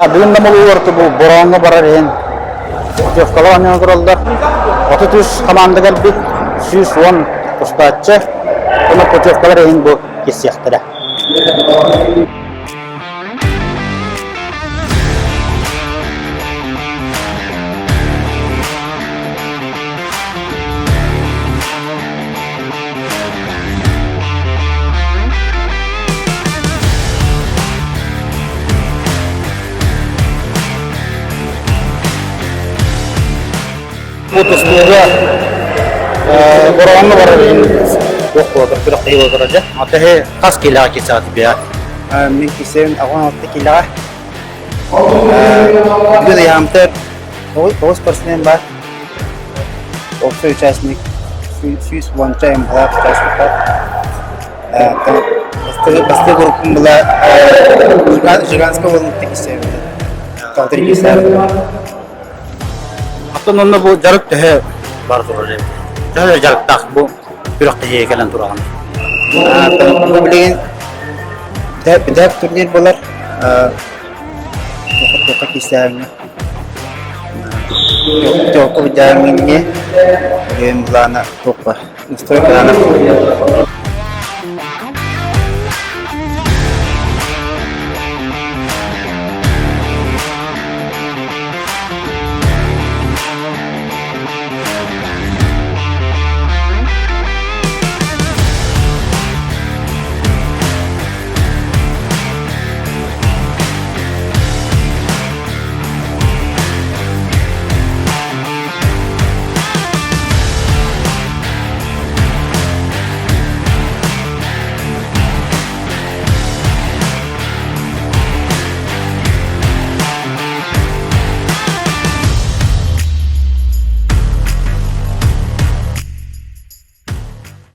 Бүгүн Нам улууһуттан бу бороңго барар ээн Путевкалар анын туралдар. 33 команда келбит, 110 устатчы. Буну Путевкалар ээн бу кесияктыра. Bu tustууга бороңго барар ээн yok olur, bırak iyi olur aja. Atı kas kilağa kesat biya. Min kisen awan atı kilağa. Bir de yamter 9% var. Oksa участник. Süs one time half участник var. Басты группун была Жиганского волнуттан кисен. Калтыры кисен. Аттан онда bu жарык төһө бар турар. Төһө жарыктак bu Путевка егелен турган. Bu bilген дәп турнир булар. Путевка кисәгә. Путевка җарминне. Ген булана топа. Настрой булана.